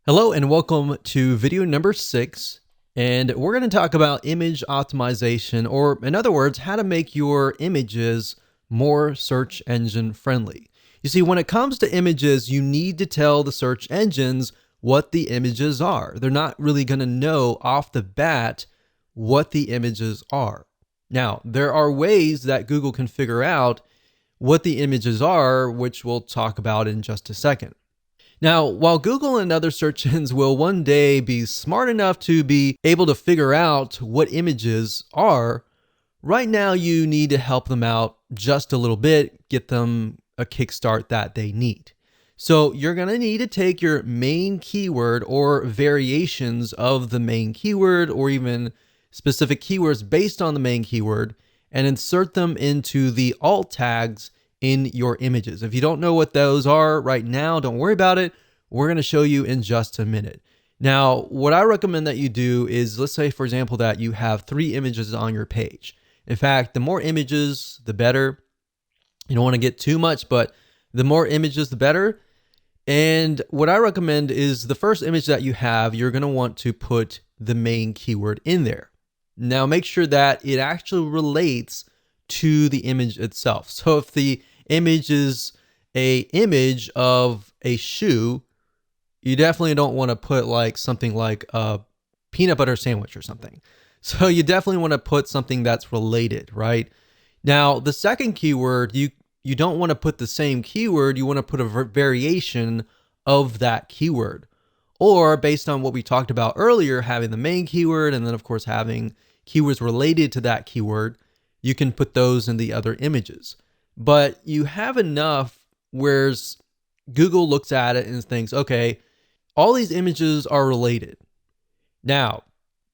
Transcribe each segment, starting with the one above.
Hello and welcome to video number 6, and we're going to talk about image optimization, or in other words, how to make your images more search engine friendly. You see, when it comes to images, you need to tell the search engines what the images are. They're not really going to know off the bat what the images are. Now, there are ways that Google can figure out what the images are, which we'll talk about in just a second. Now, while Google and other search engines will one day be smart enough to be able to figure out what images are, right now you need to help them out just a little bit, get them a kickstart that they need. So you're going to need to take your main keyword or variations of the main keyword, or even specific keywords based on the main keyword, and insert them into the alt tags in your images. If you don't know what those are right now, don't worry about it. We're going to show you in just a minute. Now, what I recommend that you do is, let's say, for example, that you have 3 images on your page. In fact, the more images, the better. You don't want to get too much, but the more images, the better. And what I recommend is the first image that you have, you're going to want to put the main keyword in there. Now, make sure that it actually relates to the image itself. So if the image is a image of a shoe, you definitely don't want to put like something like a peanut butter sandwich or something. So you definitely want to put something that's related, right? Now, the second keyword, you don't want to put the same keyword, you want to put a variation of that keyword. Or based on what we talked about earlier, having the main keyword and then of course having keywords related to that keyword, you can put those in the other images. But you have enough where Google looks at it and thinks, okay, all these images are related. Now,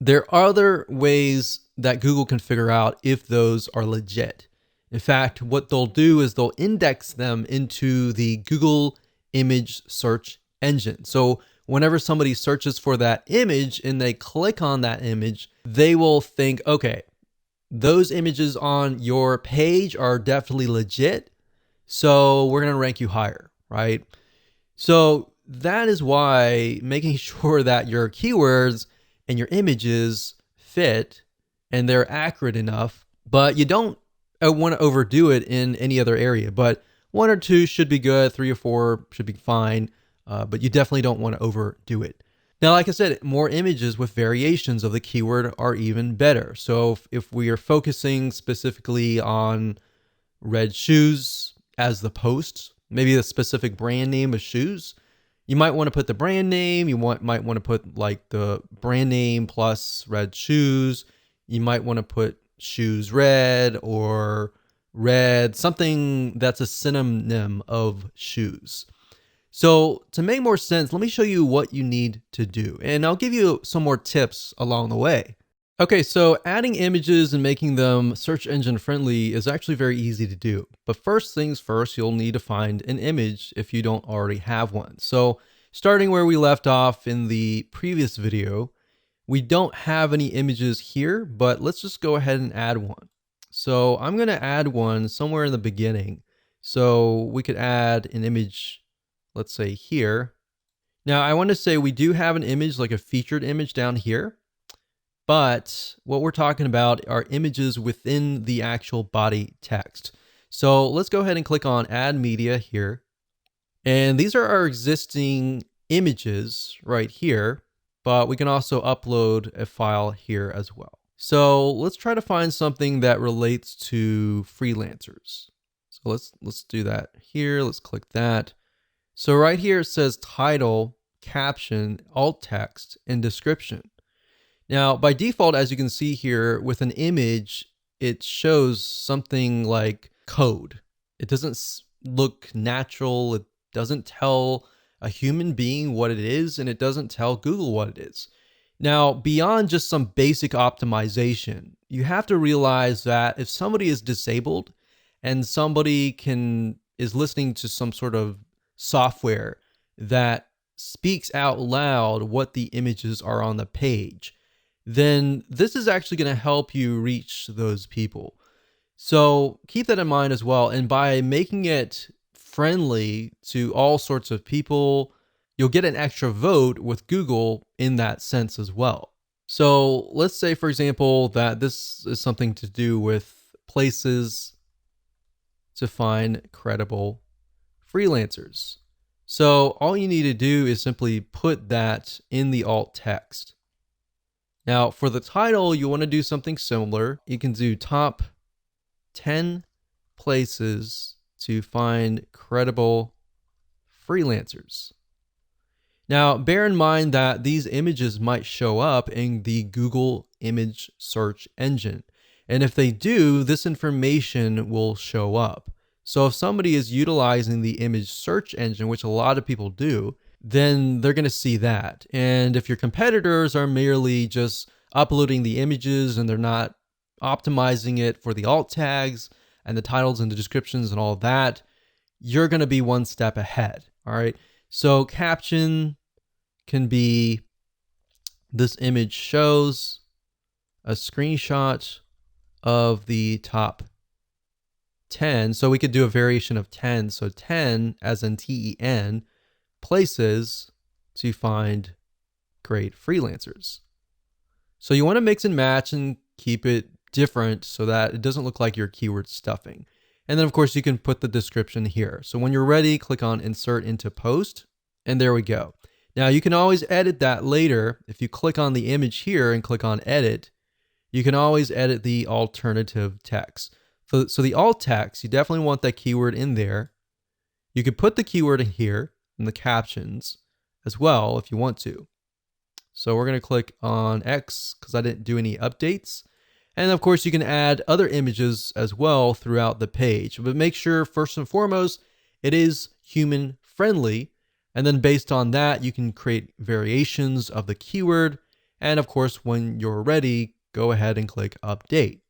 there are other ways that Google can figure out if those are legit. In fact, what they'll do is they'll index them into the Google image search engine. So whenever somebody searches for that image and they click on that image, they will think, okay, those images on your page are definitely legit, so we're going to rank you higher, right? So that is why making sure that your keywords and your images fit and they're accurate enough, but you don't want to overdo it in any other area. But 1 or 2 should be good, 3 or 4 should be fine, but you definitely don't want to overdo it. Now, like I said, more images with variations of the keyword are even better. So if we are focusing specifically on red shoes as the post, maybe a specific brand name of shoes, you might want to put the brand name. You might want to put like the brand name plus red shoes. You might want to put shoes red or red, something that's a synonym of shoes. So to make more sense, let me show you what you need to do, and I'll give you some more tips along the way. Okay, so adding images and making them search engine friendly is actually very easy to do. But first things first, you'll need to find an image if you don't already have one. So starting where we left off in the previous video, we don't have any images here, but let's just go ahead and add one. So I'm going to add one somewhere in the beginning. So we could add an image, let's say here. Now I want to say we do have an image, like a featured image down here, but what we're talking about are images within the actual body text. So let's go ahead and click on add media here. And these are our existing images right here, but we can also upload a file here as well. So let's try to find something that relates to freelancers. So let's do that here. Let's click that. So right here it says title, caption, alt text, and description. Now, by default, as you can see here, with an image, it shows something like code. It doesn't look natural. It doesn't tell a human being what it is, and it doesn't tell Google what it is. Now, beyond just some basic optimization, you have to realize that if somebody is disabled and somebody is listening to some sort of software that speaks out loud what the images are on the page, then this is actually going to help you reach those people. So keep that in mind as well. And by making it friendly to all sorts of people, you'll get an extra vote with Google in that sense as well. So let's say, for example, that this is something to do with places to find credible freelancers. So all you need to do is simply put that in the alt text. Now for the title, you want to do something similar. You can do top 10 places to find credible freelancers. Now, bear in mind that these images might show up in the Google image search engine. And if they do, this information will show up. So if somebody is utilizing the image search engine, which a lot of people do, then they're going to see that. And if your competitors are merely just uploading the images and they're not optimizing it for the alt tags and the titles and the descriptions and all that, you're going to be one step ahead. All right. So caption can be, this image shows a screenshot of the top 10. So we could do a variation of 10. So 10 as in TEN places to find great freelancers. So you want to mix and match and keep it different so that it doesn't look like you're keyword stuffing. And then of course you can put the description here. So when you're ready, click on insert into post, and there we go. Now you can always edit that later. If you click on the image here and click on edit, you can always edit the alternative text. So the alt text, you definitely want that keyword in there. You could put the keyword in here in the captions as well if you want to. So we're going to click on X because I didn't do any updates. And of course, you can add other images as well throughout the page. But make sure, first and foremost, it is human friendly. And then based on that, you can create variations of the keyword. And of course, when you're ready, go ahead and click update.